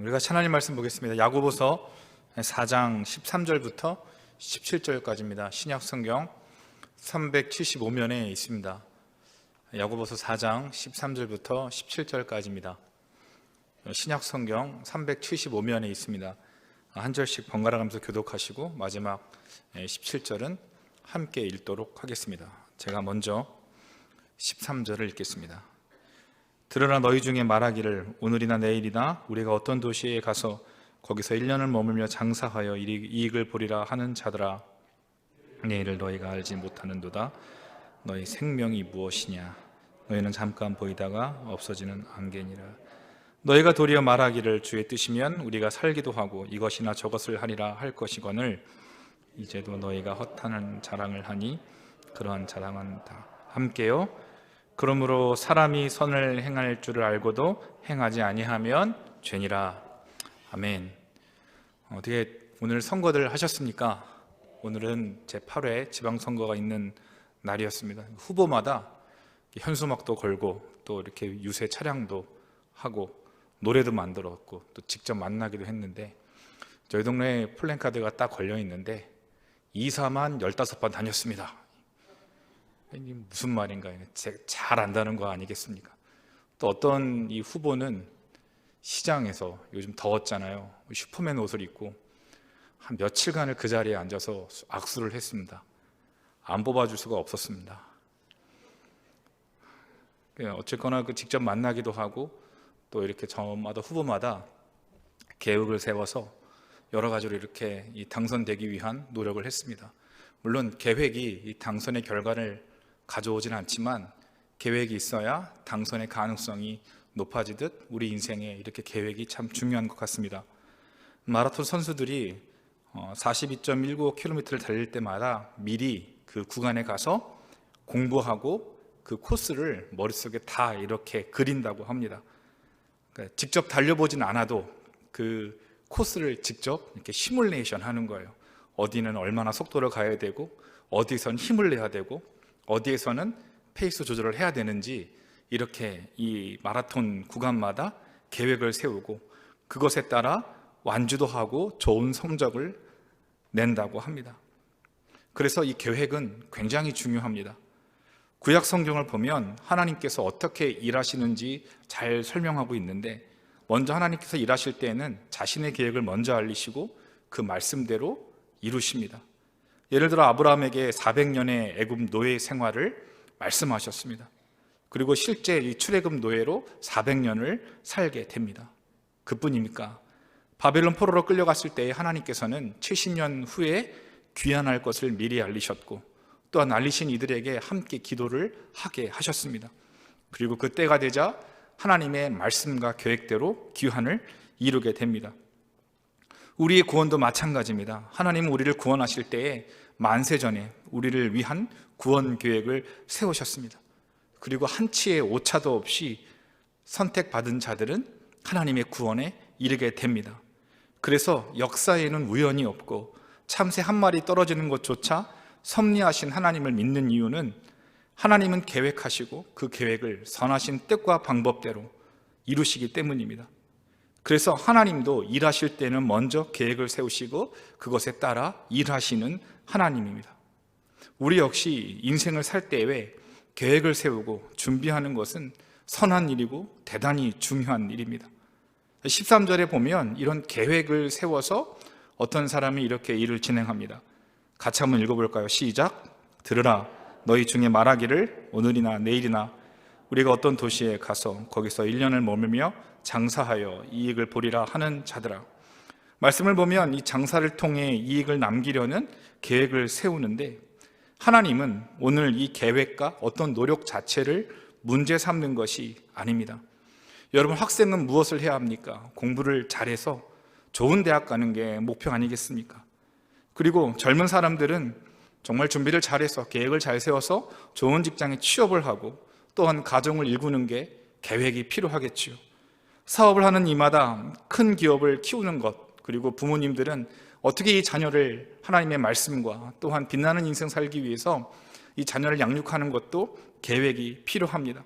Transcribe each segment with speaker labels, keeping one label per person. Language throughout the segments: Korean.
Speaker 1: 우리가 하나님 말씀 보겠습니다. 야고보서 4장 13절부터 17절까지입니다. 신약 성경 375면에 있습니다. 야고보서 4장 13절부터 17절까지입니다. 신약 성경 375면에 있습니다. 한 절씩 번갈아 가면서 교독하시고 마지막 17절은 함께 읽도록 하겠습니다. 제가 먼저 13절을 읽겠습니다. 들으라, 너희 중에 말하기를 오늘이나 내일이나 우리가 어떤 도시에 가서 거기서 1년을 머물며 장사하여 이익을 보리라 하는 자들아, 내일을 너희가 알지 못하는도다. 너희 생명이 무엇이냐? 너희는 잠깐 보이다가 없어지는 안개니라. 너희가 도리어 말하기를 주의 뜻이면 우리가 살기도 하고 이것이나 저것을 하리라 할 것이거늘 이제도 너희가 허탄한 자랑을 하니 그러한 자랑은 다 함께요. 그러므로 사람이 선을 행할 줄을 알고도 행하지 아니하면 죄니라. 아멘. 어떻게 오늘 선거들 하셨습니까? 오늘은 제8회 지방선거가 있는 날이었습니다. 후보마다 현수막도 걸고 또 이렇게 유세 차량도 하고 노래도 만들었고 또 직접 만나기도 했는데, 저희 동네에 플랜카드가 딱 걸려 있는데 2사만 15번 다녔습니다. 무슨 말인가, 잘 안다는 거 아니겠습니까? 또 어떤 이 후보는 시장에서, 요즘 더웠잖아요, 슈퍼맨 옷을 입고 한 며칠간을 그 자리에 앉아서 악수를 했습니다. 안 뽑아줄 수가 없었습니다. 어쨌거나 직접 만나기도 하고 또 이렇게 저마다 후보마다 계획을 세워서 여러 가지로 이렇게 당선되기 위한 노력을 했습니다. 물론 계획이 이 당선의 결과를 가져오진 않지만 계획이 있어야 당선의 가능성이 높아지듯 우리 인생에 이렇게 계획이 참 중요한 것 같습니다. 마라톤 선수들이 42.19km를 달릴 때마다 미리 그 구간에 가서 공부하고 그 코스를 머릿속에 다 이렇게 그린다고 합니다. 그러니까 직접 달려보진 않아도 그 코스를 직접 이렇게 시뮬레이션 하는 거예요. 어디는 얼마나 속도를 가야 되고 어디선 힘을 내야 되고 어디에서는 페이스 조절을 해야 되는지 이렇게 이 마라톤 구간마다 계획을 세우고 그것에 따라 완주도 하고 좋은 성적을 낸다고 합니다. 그래서 이 계획은 굉장히 중요합니다. 구약 성경을 보면 하나님께서 어떻게 일하시는지 잘 설명하고 있는데, 먼저 하나님께서 일하실 때에는 자신의 계획을 먼저 알리시고 그 말씀대로 이루십니다. 예를 들어 아브라함에게 400년의 애굽 노예 생활을 말씀하셨습니다. 그리고 실제 이 출애굽 노예로 400년을 살게 됩니다. 그뿐입니까? 바벨론 포로로 끌려갔을 때 하나님께서는 70년 후에 귀환할 것을 미리 알리셨고, 또한 알리신 이들에게 함께 기도를 하게 하셨습니다. 그리고 그 때가 되자 하나님의 말씀과 계획대로 귀환을 이루게 됩니다. 우리의 구원도 마찬가지입니다. 하나님은 우리를 구원하실 때에 만세 전에 우리를 위한 구원 계획을 세우셨습니다. 그리고 한치의 오차도 없이 선택받은 자들은 하나님의 구원에 이르게 됩니다. 그래서 역사에는 우연이 없고 참새 한 마리 떨어지는 것조차 섭리하신 하나님을 믿는 이유는 하나님은 계획하시고 그 계획을 선하신 뜻과 방법대로 이루시기 때문입니다. 그래서 하나님도 일하실 때는 먼저 계획을 세우시고 그것에 따라 일하시는 하나님입니다. 우리 역시 인생을 살 때에 계획을 세우고 준비하는 것은 선한 일이고 대단히 중요한 일입니다. 13절에 보면 이런 계획을 세워서 어떤 사람이 이렇게 일을 진행합니다. 같이 한번 읽어볼까요? 시작. 들으라, 너희 중에 말하기를 오늘이나 내일이나 우리가 어떤 도시에 가서 거기서 1년을 머물며 장사하여 이익을 보리라 하는 자들아. 말씀을 보면 이 장사를 통해 이익을 남기려는 계획을 세우는데, 하나님은 오늘 이 계획과 어떤 노력 자체를 문제 삼는 것이 아닙니다. 여러분, 학생은 무엇을 해야 합니까? 공부를 잘해서 좋은 대학 가는 게 목표 아니겠습니까? 그리고 젊은 사람들은 정말 준비를 잘해서 계획을 잘 세워서 좋은 직장에 취업을 하고 또한 가정을 일구는 게 계획이 필요하겠지요. 사업을 하는 이마다 큰 기업을 키우는 것, 그리고 부모님들은 어떻게 이 자녀를 하나님의 말씀과 또한 빛나는 인생 살기 위해서 이 자녀를 양육하는 것도 계획이 필요합니다.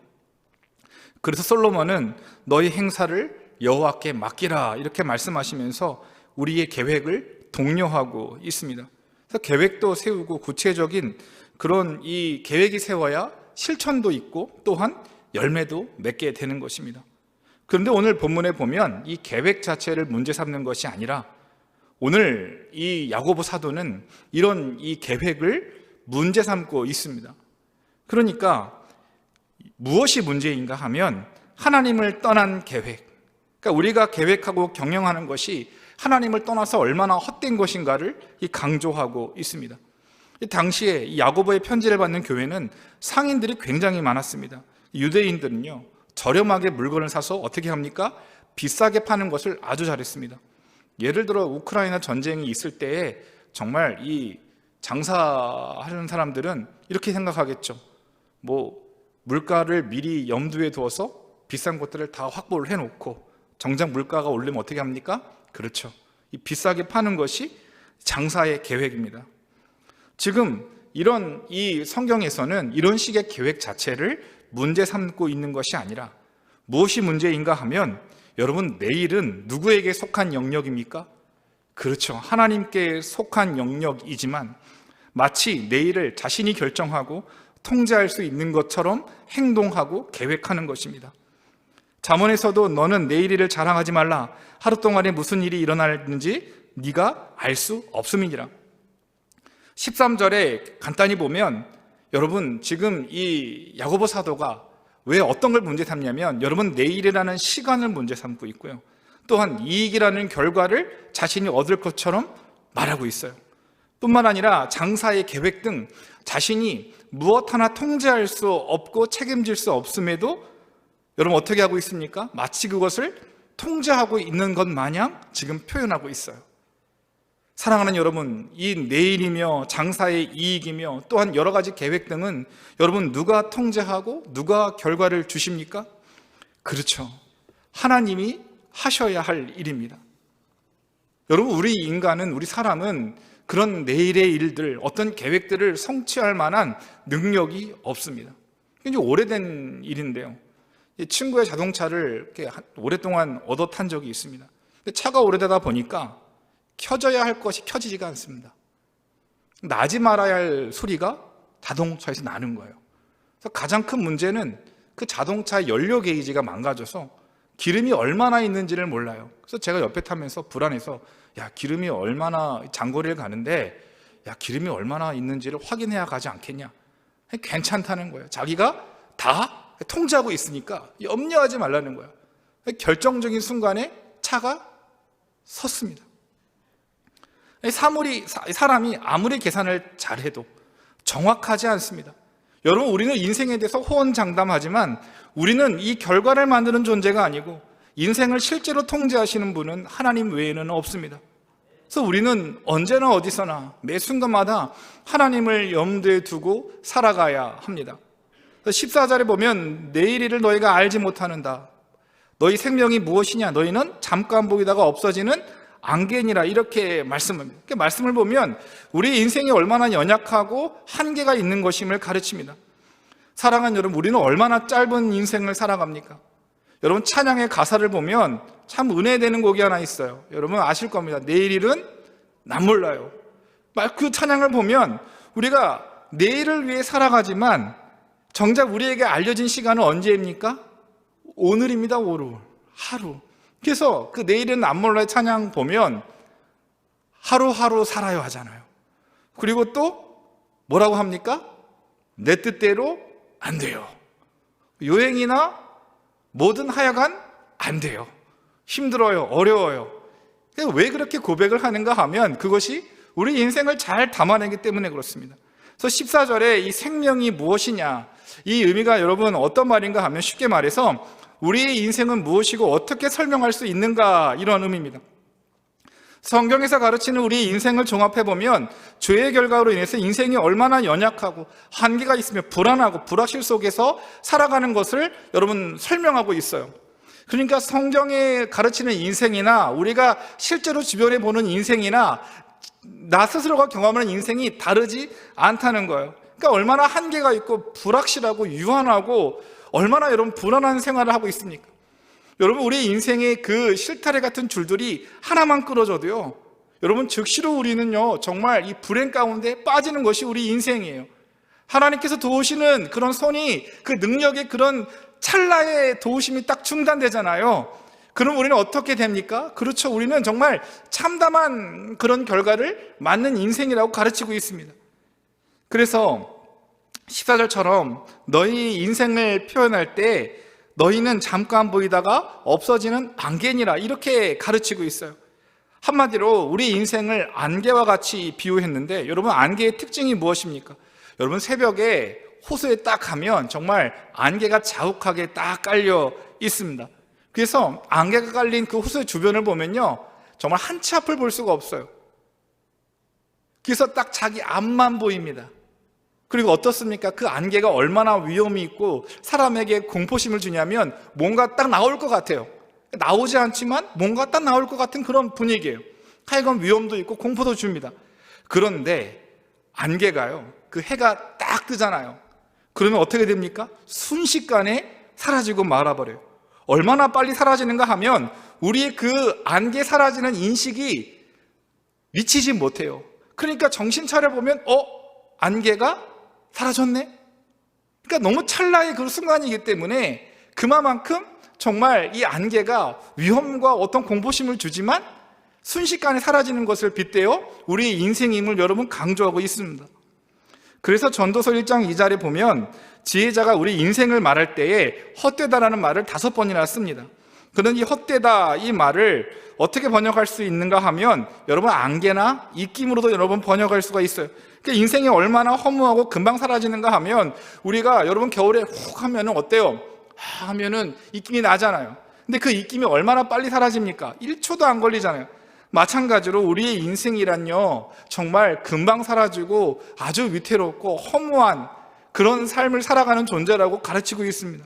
Speaker 1: 그래서 솔로몬은 너희 행사를 여호와께 맡기라 이렇게 말씀하시면서 우리의 계획을 독려하고 있습니다. 그래서 계획도 세우고 구체적인 그런 이 계획이 세워야 실천도 있고 또한 열매도 맺게 되는 것입니다. 그런데 오늘 본문에 보면 이 계획 자체를 문제 삼는 것이 아니라 오늘 이 야고보 사도는 이런 이 계획을 문제 삼고 있습니다. 그러니까 무엇이 문제인가 하면 하나님을 떠난 계획, 그러니까 우리가 계획하고 경영하는 것이 하나님을 떠나서 얼마나 헛된 것인가를 강조하고 있습니다. 당시에 이 야고보의 편지를 받는 교회는 상인들이 굉장히 많았습니다. 유대인들은요, 저렴하게 물건을 사서 어떻게 합니까? 비싸게 파는 것을 아주 잘했습니다. 예를 들어 우크라이나 전쟁이 있을 때에 정말 이 장사하는 사람들은 이렇게 생각하겠죠. 물가를 미리 염두에 두어서 비싼 것들을 다 확보를 해놓고 정작 물가가 오르면 어떻게 합니까? 그렇죠. 이 비싸게 파는 것이 장사의 계획입니다. 지금 이런 이 성경에서는 이런 식의 계획 자체를 문제 삼고 있는 것이 아니라 무엇이 문제인가 하면 여러분, 내일은 누구에게 속한 영역입니까? 그렇죠. 하나님께 속한 영역이지만 마치 내일을 자신이 결정하고 통제할 수 있는 것처럼 행동하고 계획하는 것입니다. 잠언에서도 너는 내일 일을 자랑하지 말라. 하루 동안에 무슨 일이 일어날는지 네가 알 수 없음이니라. 13절에 간단히 보면 여러분, 지금 이 야고보 사도가 왜 어떤 걸 문제 삼냐면 여러분, 내일이라는 시간을 문제 삼고 있고요, 또한 이익이라는 결과를 자신이 얻을 것처럼 말하고 있어요. 뿐만 아니라 장사의 계획 등 자신이 무엇 하나 통제할 수 없고 책임질 수 없음에도 여러분 어떻게 하고 있습니까? 마치 그것을 통제하고 있는 것 마냥 지금 표현하고 있어요. 사랑하는 여러분, 이 내일이며 장사의 이익이며 또한 여러 가지 계획 등은 여러분 누가 통제하고 누가 결과를 주십니까? 그렇죠. 하나님이 하셔야 할 일입니다. 여러분, 우리 인간은, 우리 사람은 그런 내일의 일들, 어떤 계획들을 성취할 만한 능력이 없습니다. 굉장히 오래된 일인데요, 친구의 자동차를 이렇게 오랫동안 얻어 탄 적이 있습니다. 근데 차가 오래되다 보니까 켜져야 할 것이 켜지지가 않습니다. 나지 말아야 할 소리가 자동차에서 나는 거예요. 그래서 가장 큰 문제는 그 자동차의 연료 게이지가 망가져서 기름이 얼마나 있는지를 몰라요. 그래서 제가 옆에 타면서 불안해서 야, 기름이 얼마나, 장거리를 가는데 야, 기름이 얼마나 있는지를 확인해야 가지 않겠냐. 괜찮다는 거예요. 자기가 다 통제하고 있으니까 염려하지 말라는 거예요. 결정적인 순간에 차가 섰습니다. 사람이 아무리 계산을 잘해도 정확하지 않습니다. 여러분, 우리는 인생에 대해서 호언장담하지만 우리는 이 결과를 만드는 존재가 아니고 인생을 실제로 통제하시는 분은 하나님 외에는 없습니다. 그래서 우리는 언제나 어디서나 매 순간마다 하나님을 염두에 두고 살아가야 합니다. 14절에 보면 내일 일을 너희가 알지 못하는다. 너희 생명이 무엇이냐? 너희는 잠깐 보이다가 없어지는 안개니라, 이렇게 말씀합니다. 말씀을 보면 우리 인생이 얼마나 연약하고 한계가 있는 것임을 가르칩니다. 사랑하는 여러분, 우리는 얼마나 짧은 인생을 살아갑니까? 여러분, 찬양의 가사를 보면 참 은혜되는 곡이 하나 있어요. 여러분 아실 겁니다. 내일 일은 난 몰라요. 그 찬양을 보면 우리가 내일을 위해 살아가지만 정작 우리에게 알려진 시간은 언제입니까? 오늘입니다. 오늘, 하루. 그래서 그 내일은 안 몰라의 찬양 보면 하루하루 살아요 하잖아요. 그리고 또 뭐라고 합니까? 내 뜻대로 안 돼요. 요행이나 뭐든 하여간 안 돼요. 힘들어요. 어려워요. 왜 그렇게 고백을 하는가 하면 그것이 우리 인생을 잘 담아내기 때문에 그렇습니다. 그래서 14절에 이 생명이 무엇이냐, 이 의미가 여러분 어떤 말인가 하면 쉽게 말해서 우리의 인생은 무엇이고 어떻게 설명할 수 있는가, 이런 의미입니다. 성경에서 가르치는 우리 인생을 종합해보면 죄의 결과로 인해서 인생이 얼마나 연약하고 한계가 있으며 불안하고 불확실 속에서 살아가는 것을 여러분 설명하고 있어요. 그러니까 성경에 가르치는 인생이나 우리가 실제로 주변에 보는 인생이나 나 스스로가 경험하는 인생이 다르지 않다는 거예요. 그러니까 얼마나 한계가 있고 불확실하고 유한하고 얼마나 여러분 불안한 생활을 하고 있습니까? 여러분, 우리 인생의 그 실타래 같은 줄들이 하나만 끊어져도요, 여러분, 즉시로 우리는요, 정말 이 불행 가운데 빠지는 것이 우리 인생이에요. 하나님께서 도우시는 그런 손이, 그 능력의 그런 찰나의 도우심이 딱 중단되잖아요. 그럼 우리는 어떻게 됩니까? 그렇죠. 우리는 정말 참담한 그런 결과를 맞는 인생이라고 가르치고 있습니다. 그래서 14절처럼 너희 인생을 표현할 때 너희는 잠깐 보이다가 없어지는 안개니라, 이렇게 가르치고 있어요. 한마디로 우리 인생을 안개와 같이 비유했는데, 여러분, 안개의 특징이 무엇입니까? 여러분, 새벽에 호수에 딱 가면 정말 안개가 자욱하게 딱 깔려 있습니다. 그래서 안개가 깔린 그 호수의 주변을 보면요, 정말 한 치 앞을 볼 수가 없어요. 그래서 딱 자기 앞만 보입니다. 그리고 어떻습니까? 그 안개가 얼마나 위험이 있고 사람에게 공포심을 주냐면, 뭔가 딱 나올 것 같아요. 나오지 않지만 뭔가 딱 나올 것 같은 그런 분위기예요. 하여간 위험도 있고 공포도 줍니다. 그런데 안개가요, 그 해가 딱 뜨잖아요. 그러면 어떻게 됩니까? 순식간에 사라지고 말아버려요. 얼마나 빨리 사라지는가 하면 우리의 그 안개 사라지는 인식이 미치지 못해요. 그러니까 정신 차려보면 안개가 사라졌네? 그러니까 너무 찰나의 그 순간이기 때문에 그만큼 정말 이 안개가 위험과 어떤 공포심을 주지만 순식간에 사라지는 것을 빗대어 우리 인생임을 여러분 강조하고 있습니다. 그래서 전도서 1장 2절에 보면 지혜자가 우리 인생을 말할 때에 헛되다라는 말을 5번이나 씁니다. 그런데 이 헛되다, 이 말을 어떻게 번역할 수 있는가 하면 여러분, 안개나 입김으로도 여러분 번역할 수가 있어요. 그러니까 인생이 얼마나 허무하고 금방 사라지는가 하면, 우리가 여러분 겨울에 훅 하면은 어때요? 하면은 입김이 나잖아요. 근데 그 입김이 얼마나 빨리 사라집니까? 1초도 안 걸리잖아요. 마찬가지로 우리의 인생이란요, 정말 금방 사라지고 아주 위태롭고 허무한 그런 삶을 살아가는 존재라고 가르치고 있습니다.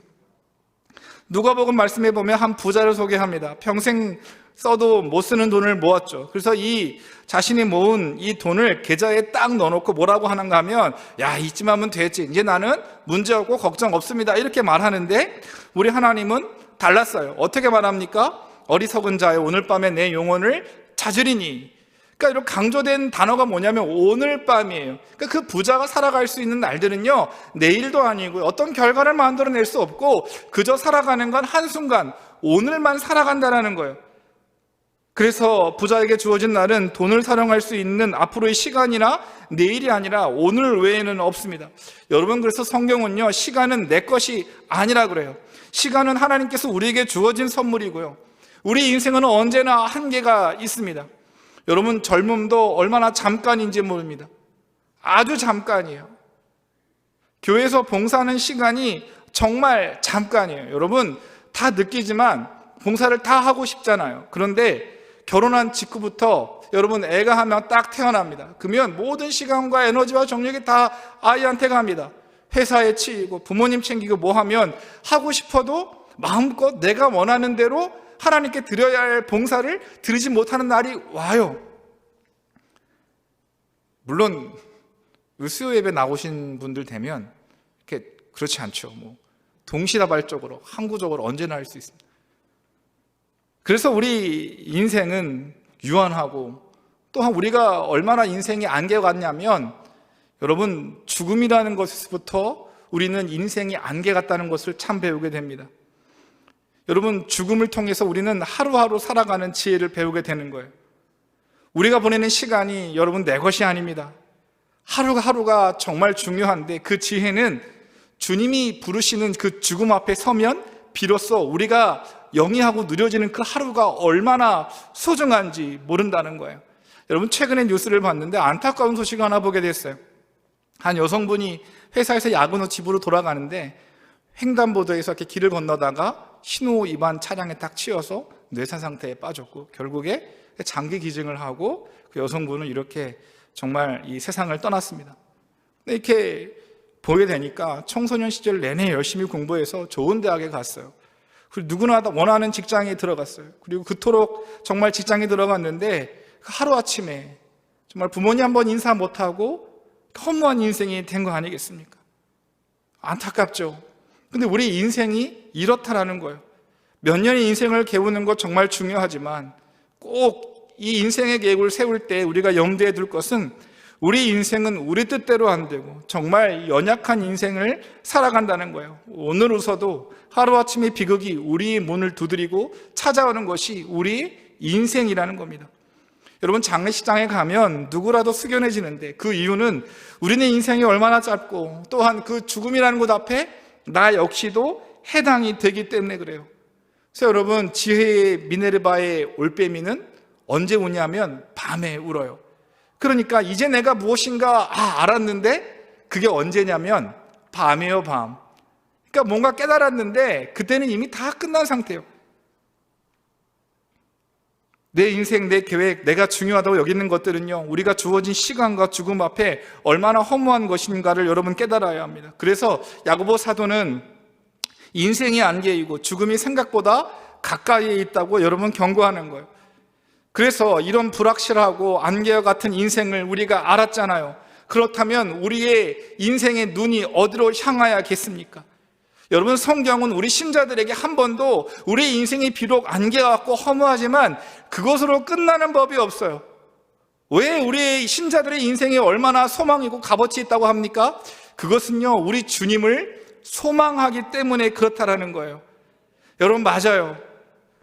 Speaker 1: 누가복음 말씀해 보면 한 부자를 소개합니다. 평생 써도 못 쓰는 돈을 모았죠. 그래서 이 자신이 모은 이 돈을 계좌에 딱 넣어놓고 뭐라고 하는가 하면, 야, 이쯤 하면 되지, 이제 나는 문제 없고 걱정 없습니다, 이렇게 말하는데, 우리 하나님은 달랐어요. 어떻게 말합니까? 어리석은 자여, 오늘 밤에 내 영혼을 찾으리니. 그러니까 이런 강조된 단어가 뭐냐면 오늘 밤이에요. 그러니까 그 부자가 살아갈 수 있는 날들은요, 내일도 아니고 어떤 결과를 만들어낼 수 없고 그저 살아가는 건 한순간, 오늘만 살아간다는 거예요. 그래서 부자에게 주어진 날은 돈을 사용할 수 있는 앞으로의 시간이나 내일이 아니라 오늘 외에는 없습니다. 여러분, 그래서 성경은요, 시간은 내 것이 아니라 그래요. 시간은 하나님께서 우리에게 주어진 선물이고요, 우리 인생은 언제나 한계가 있습니다. 여러분, 젊음도 얼마나 잠깐인지 모릅니다. 아주 잠깐이에요. 교회에서 봉사하는 시간이 정말 잠깐이에요. 여러분, 다 느끼지만 봉사를 다 하고 싶잖아요. 그런데 결혼한 직후부터 여러분, 애가 한 명 딱 태어납니다. 그러면 모든 시간과 에너지와 정력이 다 아이한테 갑니다. 회사에 치이고 부모님 챙기고 뭐 하면 하고 싶어도 마음껏 내가 원하는 대로 하나님께 드려야 할 봉사를 드리지 못하는 날이 와요. 물론 수요 예배 나오신 분들 되면 이렇게 그렇지 않죠. 뭐 동시다발적으로 항구적으로 언제나 할 수 있습니다. 그래서 우리 인생은 유한하고, 또한 우리가 얼마나 인생이 안개가 같냐면, 여러분, 죽음이라는 것에서부터 우리는 인생이 안개 같다는 것을 참 배우게 됩니다. 여러분, 죽음을 통해서 우리는 하루하루 살아가는 지혜를 배우게 되는 거예요. 우리가 보내는 시간이 여러분 내 것이 아닙니다. 하루하루가 정말 중요한데, 그 지혜는 주님이 부르시는 그 죽음 앞에 서면 비로소 우리가 영위하고 누려지는 그 하루가 얼마나 소중한지 모른다는 거예요. 여러분, 최근에 뉴스를 봤는데 안타까운 소식 하나 보게 됐어요. 한 여성분이 회사에서 야근 후 집으로 돌아가는데 횡단보도에서 이렇게 길을 건너다가 신호 위반 차량에 딱 치여서 뇌사 상태에 빠졌고, 결국에 장기 기증을 하고 그 여성분은 이렇게 정말 이 세상을 떠났습니다. 이렇게 보게 되니까 청소년 시절 내내 열심히 공부해서 좋은 대학에 갔어요. 그리고 누구나 원하는 직장에 들어갔어요. 그리고 그토록 정말 직장에 들어갔는데 하루아침에 정말 부모님 한번 인사 못하고 허무한 인생이 된 거 아니겠습니까? 안타깝죠. 근데 우리 인생이 이렇다라는 거예요. 몇 년의 인생을 개우는 것 정말 중요하지만 꼭 이 인생의 계획을 세울 때 우리가 염두에 둘 것은 우리 인생은 우리 뜻대로 안 되고 정말 연약한 인생을 살아간다는 거예요. 오늘로서도 하루아침에 비극이 우리 문을 두드리고 찾아오는 것이 우리 인생이라는 겁니다. 여러분, 장례식장에 가면 누구라도 숙연해지는데 그 이유는 우리는 인생이 얼마나 짧고 또한 그 죽음이라는 곳 앞에 나 역시도 해당이 되기 때문에 그래요. 그래서 여러분, 지혜의 미네르바의 올빼미는 언제 우냐면 밤에 울어요. 그러니까 이제 내가 무엇인가 알았는데 그게 언제냐면 밤이에요, 밤. 그러니까 뭔가 깨달았는데 그때는 이미 다 끝난 상태예요. 내 인생, 내 계획, 내가 중요하다고 여기는 것들은요, 우리가 주어진 시간과 죽음 앞에 얼마나 허무한 것인가를 여러분 깨달아야 합니다. 그래서 야고보 사도는 인생이 안개이고 죽음이 생각보다 가까이에 있다고 여러분 경고하는 거예요. 그래서 이런 불확실하고 안개와 같은 인생을 우리가 알았잖아요. 그렇다면 우리의 인생의 눈이 어디로 향하야겠습니까? 여러분, 성경은 우리 신자들에게 한 번도 우리 인생이 비록 안개 같고 허무하지만 그것으로 끝나는 법이 없어요. 왜 우리 신자들의 인생이 얼마나 소망이고 값어치 있다고 합니까? 그것은요, 우리 주님을 소망하기 때문에 그렇다라는 거예요. 여러분, 맞아요.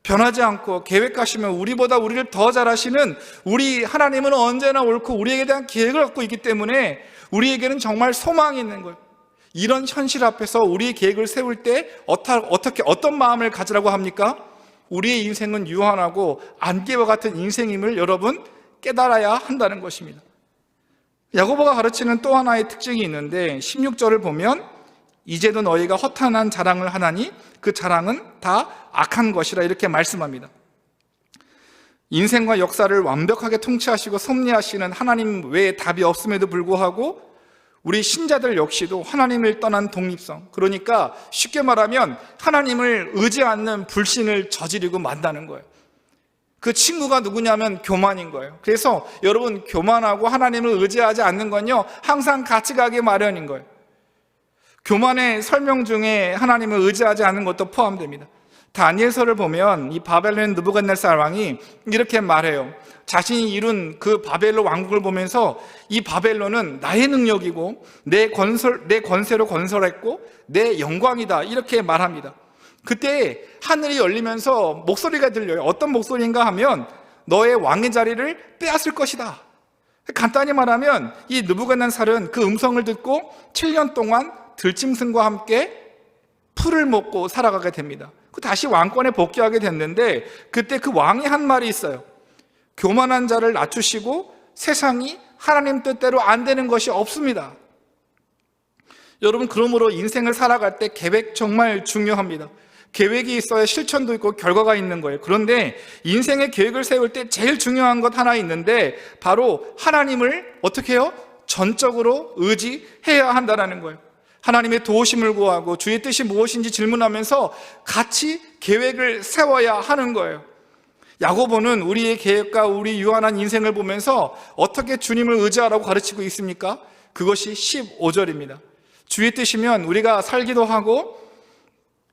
Speaker 1: 변하지 않고 계획하시면 우리보다 우리를 더 잘하시는 우리 하나님은 언제나 옳고 우리에게 대한 계획을 갖고 있기 때문에 우리에게는 정말 소망이 있는 거예요. 이런 현실 앞에서 우리의 계획을 세울 때 어떤 마음을 가지라고 합니까? 우리의 인생은 유한하고 안개와 같은 인생임을 여러분 깨달아야 한다는 것입니다. 야고보가 가르치는 또 하나의 특징이 있는데 16절을 보면 이제도 너희가 허탄한 자랑을 하나니 그 자랑은 다 악한 것이라 이렇게 말씀합니다. 인생과 역사를 완벽하게 통치하시고 섭리하시는 하나님 외에 답이 없음에도 불구하고 우리 신자들 역시도 하나님을 떠난 독립성, 그러니까 쉽게 말하면 하나님을 의지 않는 불신을 저지르고 만다는 거예요. 그 친구가 누구냐면 교만인 거예요. 그래서 여러분, 교만하고 하나님을 의지하지 않는 건요, 항상 같이 가기 마련인 거예요. 교만의 설명 중에 하나님을 의지하지 않는 것도 포함됩니다. 다니엘서를 보면 이 바벨론 느부갓네살 왕이 이렇게 말해요. 자신이 이룬 그 바벨론 왕국을 보면서 이 바벨론은 나의 능력이고 내 권세로 건설했고 내 영광이다, 이렇게 말합니다. 그때 하늘이 열리면서 목소리가 들려요. 어떤 목소리인가 하면 너의 왕의 자리를 빼앗을 것이다. 간단히 말하면 이 느부갓네살은 그 음성을 듣고 7년 동안 들짐승과 함께 풀을 먹고 살아가게 됩니다. 다시 왕권에 복귀하게 됐는데 그때 그 왕이 한 말이 있어요. 교만한 자를 낮추시고 세상이 하나님 뜻대로 안 되는 것이 없습니다. 여러분, 그러므로 인생을 살아갈 때 계획 정말 중요합니다. 계획이 있어야 실천도 있고 결과가 있는 거예요. 그런데 인생의 계획을 세울 때 제일 중요한 것 하나 있는데 바로 하나님을 어떻게 해요? 전적으로 의지해야 한다는 거예요. 하나님의 도우심을 구하고 주의 뜻이 무엇인지 질문하면서 같이 계획을 세워야 하는 거예요. 야고보는 우리의 계획과 우리 유한한 인생을 보면서 어떻게 주님을 의지하라고 가르치고 있습니까? 그것이 15절입니다. 주의 뜻이면 우리가 살기도 하고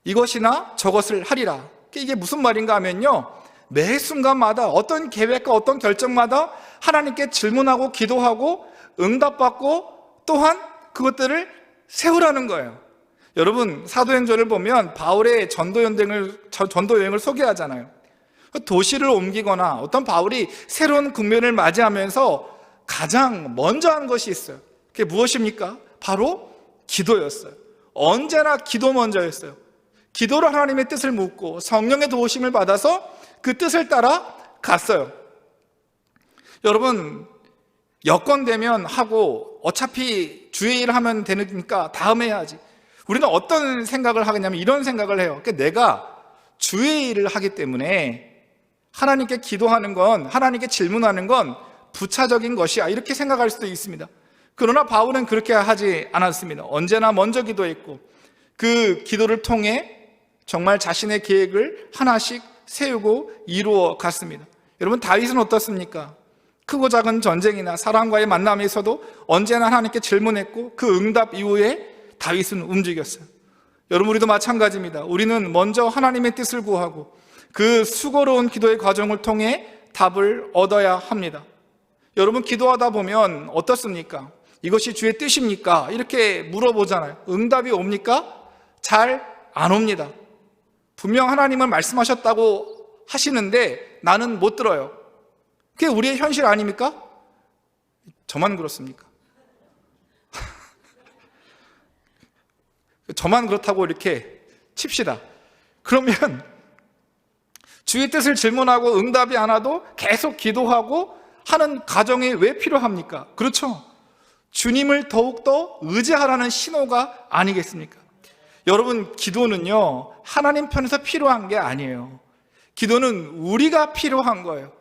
Speaker 1: 이것이나 저것을 하리라. 이게 무슨 말인가 하면요, 매 순간마다 어떤 계획과 어떤 결정마다 하나님께 질문하고 기도하고 응답받고 또한 그것들을 세우라는 거예요. 여러분, 사도행전을 보면 바울의 전도 여행을 소개하잖아요. 도시를 옮기거나 어떤 바울이 새로운 국면을 맞이하면서 가장 먼저 한 것이 있어요. 그게 무엇입니까? 바로 기도였어요. 언제나 기도 먼저였어요. 기도로 하나님의 뜻을 묻고 성령의 도우심을 받아서 그 뜻을 따라 갔어요. 여러분, 여건되면 하고 어차피 주의 일을 하면 되니까 다음에 해야지. 우리는 어떤 생각을 하겠냐면 이런 생각을 해요. 그러니까 내가 주의 일을 하기 때문에 하나님께 기도하는 건, 하나님께 질문하는 건 부차적인 것이야, 이렇게 생각할 수도 있습니다. 그러나 바울은 그렇게 하지 않았습니다. 언제나 먼저 기도했고 그 기도를 통해 정말 자신의 계획을 하나씩 세우고 이루어 갔습니다. 여러분, 다윗은 어떻습니까? 크고 작은 전쟁이나 사람과의 만남에서도 언제나 하나님께 질문했고 그 응답 이후에 다윗은 움직였어요. 여러분, 우리도 마찬가지입니다. 우리는 먼저 하나님의 뜻을 구하고 그 수고로운 기도의 과정을 통해 답을 얻어야 합니다. 여러분, 기도하다 보면 어떻습니까? 이것이 주의 뜻입니까? 이렇게 물어보잖아요. 응답이 옵니까? 잘 안 옵니다. 분명 하나님은 말씀하셨다고 하시는데 나는 못 들어요. 그게 우리의 현실 아닙니까? 저만 그렇습니까? 저만 그렇다고 이렇게 칩시다. 그러면 주의 뜻을 질문하고 응답이 안 와도 계속 기도하고 하는 과정이 왜 필요합니까? 그렇죠? 주님을 더욱더 의지하라는 신호가 아니겠습니까? 여러분, 기도는요, 하나님 편에서 필요한 게 아니에요. 기도는 우리가 필요한 거예요.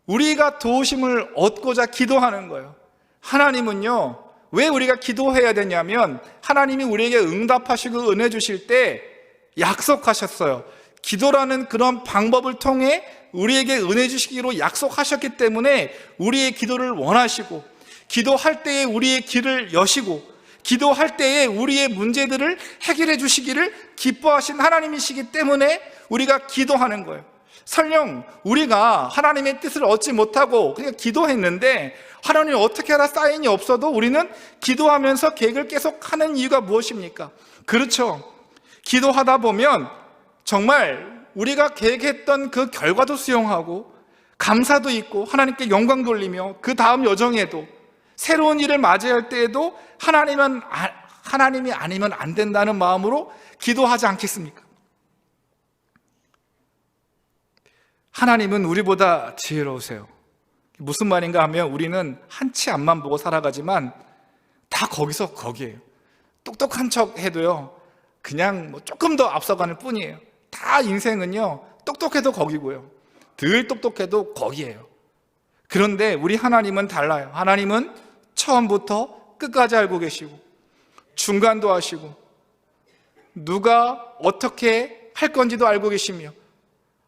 Speaker 1: 우리가 도우심을 얻고자 기도하는 거예요. 하나님은요, 왜 우리가 기도해야 되냐면 하나님이 우리에게 응답하시고 은혜 주실 때 약속하셨어요. 기도라는 그런 방법을 통해 우리에게 은혜 주시기로 약속하셨기 때문에 우리의 기도를 원하시고, 기도할 때에 우리의 길을 여시고, 기도할 때에 우리의 문제들을 해결해 주시기를 기뻐하신 하나님이시기 때문에 우리가 기도하는 거예요. 설령 우리가 하나님의 뜻을 얻지 못하고 그냥 기도했는데 하나님 어떻게 하라 사인이 없어도 우리는 기도하면서 계획을 계속 하는 이유가 무엇입니까? 그렇죠. 기도하다 보면 정말 우리가 계획했던 그 결과도 수용하고 감사도 있고 하나님께 영광 돌리며 그 다음 여정에도 새로운 일을 맞이할 때에도 하나님이 아니면 안 된다는 마음으로 기도하지 않겠습니까? 하나님은 우리보다 지혜로우세요. 무슨 말인가 하면 우리는 한 치 앞만 보고 살아가지만 다 거기서 거기에요. 똑똑한 척 해도요, 그냥 조금 더 앞서가는 뿐이에요. 다 인생은요, 똑똑해도 거기고요, 덜 똑똑해도 거기에요. 그런데 우리 하나님은 달라요. 하나님은 처음부터 끝까지 알고 계시고 중간도 하시고 누가 어떻게 할 건지도 알고 계시며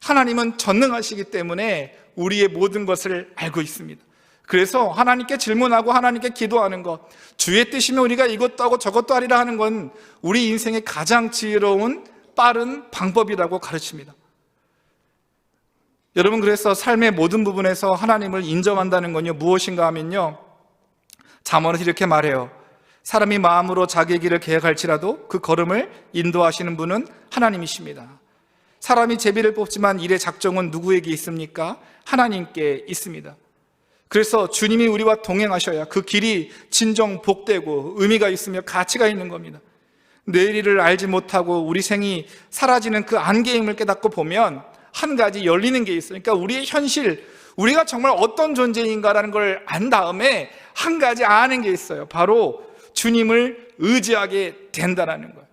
Speaker 1: 하나님은 전능하시기 때문에 우리의 모든 것을 알고 있습니다. 그래서 하나님께 질문하고 하나님께 기도하는 것, 주의 뜻이면 우리가 이것도 하고 저것도 하리라 하는 건 우리 인생의 가장 지혜로운 빠른 방법이라고 가르칩니다. 여러분, 그래서 삶의 모든 부분에서 하나님을 인정한다는 건요, 무엇인가 하면요, 잠언에서 이렇게 말해요. 사람이 마음으로 자기의 길을 계획할지라도 그 걸음을 인도하시는 분은 하나님이십니다. 사람이 제비를 뽑지만 일의 작정은 누구에게 있습니까? 하나님께 있습니다. 그래서 주님이 우리와 동행하셔야 그 길이 진정 복되고 의미가 있으며 가치가 있는 겁니다. 내일 일을 알지 못하고 우리 생이 사라지는 그 안개임을 깨닫고 보면 한 가지 열리는 게 있어요. 그러니까 우리의 현실, 우리가 정말 어떤 존재인가라는 걸 안 다음에 한 가지 아는 게 있어요. 바로 주님을 의지하게 된다는 거예요.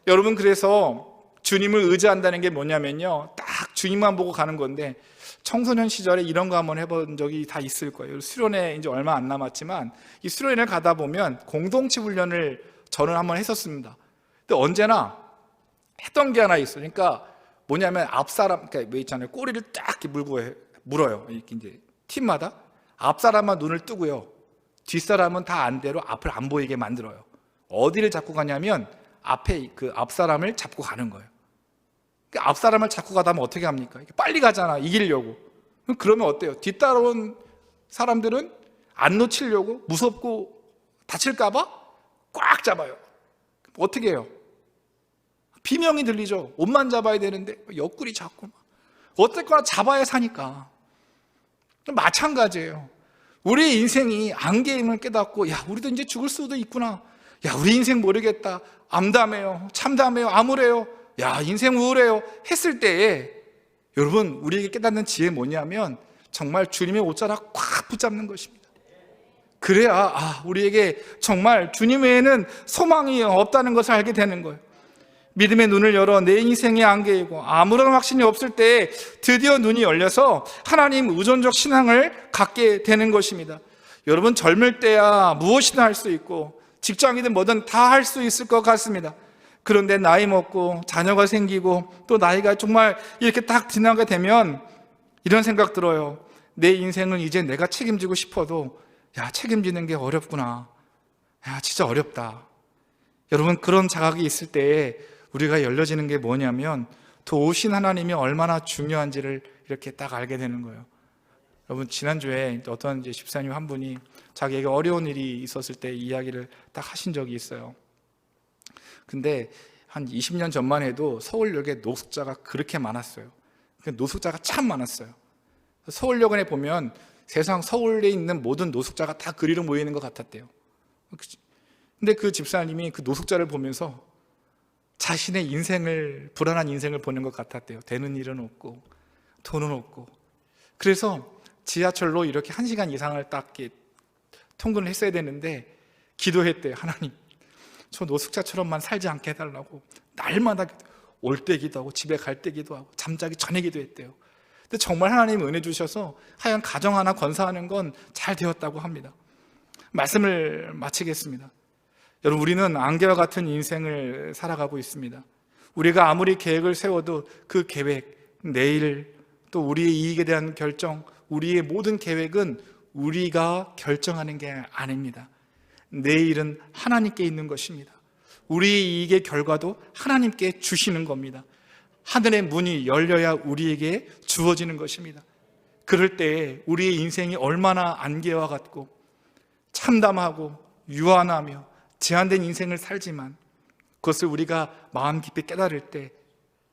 Speaker 1: 여러분, 그래서 주님을 의지한다는 게 뭐냐면요, 딱 주님만 보고 가는 건데, 청소년 시절에 이런 거 한번 해본 적이 다 있을 거예요. 수련회 이제 얼마 안 남았지만 이 수련회를 가다 보면 공동체 훈련을 저는 한번 했었습니다. 근데 언제나 했던 게 하나 있어요. 그러니까 뭐냐면 앞사람, 그러니까 뭐 있잖아요, 꼬리를 딱 이렇게 물어요. 이렇게 이제 팀마다 앞사람만 눈을 뜨고요, 뒷사람은 다 안대로 앞을 안 보이게 만들어요. 어디를 잡고 가냐면 앞에 그 앞사람을 잡고 가는 거예요. 앞사람을 잡고 가다 보면 어떻게 합니까? 빨리 가잖아, 이기려고. 그러면 어때요? 뒤따라온 사람들은 안 놓치려고 무섭고 다칠까봐 꽉 잡아요. 어떻게 해요? 비명이 들리죠. 옷만 잡아야 되는데 옆구리 잡고 어쨌거나 잡아야 사니까. 마찬가지예요. 우리 인생이 안개임을 깨닫고, 야, 우리도 이제 죽을 수도 있구나. 야, 우리 인생 모르겠다. 암담해요, 참담해요, 암울해요, 야, 인생 우울해요 했을 때에 여러분, 우리에게 깨닫는 지혜 뭐냐면 정말 주님의 옷자락 꽉 붙잡는 것입니다. 그래야 우리에게 정말 주님 외에는 소망이 없다는 것을 알게 되는 거예요. 믿음의 눈을 열어 내 인생의 안개이고 아무런 확신이 없을 때 드디어 눈이 열려서 하나님 의존적 신앙을 갖게 되는 것입니다. 여러분, 젊을 때야 무엇이나 할 수 있고 직장이든 뭐든 다 할 수 있을 것 같습니다. 그런데 나이 먹고 자녀가 생기고 또 나이가 정말 이렇게 딱 지나게 되면 이런 생각 들어요. 내 인생은 이제 내가 책임지고 싶어도, 야, 책임지는 게 어렵구나. 야, 진짜 어렵다. 여러분, 그런 자각이 있을 때에 우리가 열려지는 게 뭐냐면 도우신 하나님이 얼마나 중요한지를 이렇게 딱 알게 되는 거예요. 여러분, 지난주에 어떤 이제 집사님 한 분이 자기에게 어려운 일이 있었을 때 이야기를 딱 하신 적이 있어요. 근데 한 20년 전만 해도 서울역에 노숙자가 그렇게 많았어요. 노숙자가 참 많았어요. 서울역에 보면 세상 서울에 있는 모든 노숙자가 다 그리로 모이는 것 같았대요. 근데 그 집사님이 그 노숙자를 보면서 자신의 인생을, 불안한 인생을 보는 것 같았대요. 되는 일은 없고 돈은 없고. 그래서 지하철로 이렇게 1시간 이상을 딱 통근을 했어야 되는데 기도했대요. 하나님, 저 노숙자처럼만 살지 않게 해달라고. 날마다 올 때 기도하고 집에 갈 때 기도하고 잠자기 전에 기도했대요. 근데 정말 하나님 은혜 주셔서 하여간 가정 하나 건사하는 건 잘 되었다고 합니다. 말씀을 마치겠습니다. 여러분, 우리는 안개와 같은 인생을 살아가고 있습니다. 우리가 아무리 계획을 세워도 그 계획, 내일, 또 우리의 이익에 대한 결정, 우리의 모든 계획은 우리가 결정하는 게 아닙니다. 내일은 하나님께 있는 것입니다. 우리의 이익의 결과도 하나님께 주시는 겁니다. 하늘의 문이 열려야 우리에게 주어지는 것입니다. 그럴 때 우리의 인생이 얼마나 안개와 같고 참담하고 유한하며 제한된 인생을 살지만 그것을 우리가 마음 깊이 깨달을 때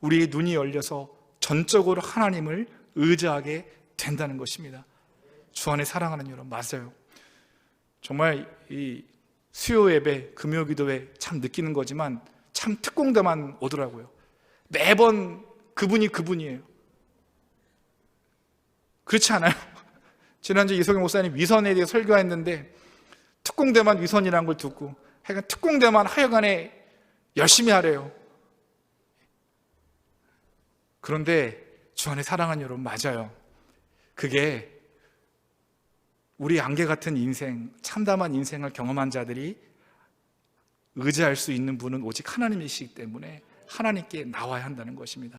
Speaker 1: 우리의 눈이 열려서 전적으로 하나님을 의지하게 된다는 것입니다. 주 안에 사랑하는 여러분, 맞아요. 정말 이 수요 예배, 금요 기도회 참 느끼는 거지만 참 특공대만 오더라고요. 매번 그분이 그분이에요. 그렇지 않아요? 지난주 이석영 목사님 위선에 대해 설교했는데 특공대만 위선이라는 걸 듣고 하여간 특공대만 하여간에 열심히 하래요. 그런데 주 안에 사랑하는 여러분, 맞아요. 그게 우리 안개 같은 인생, 참담한 인생을 경험한 자들이 의지할 수 있는 분은 오직 하나님이시기 때문에 하나님께 나와야 한다는 것입니다.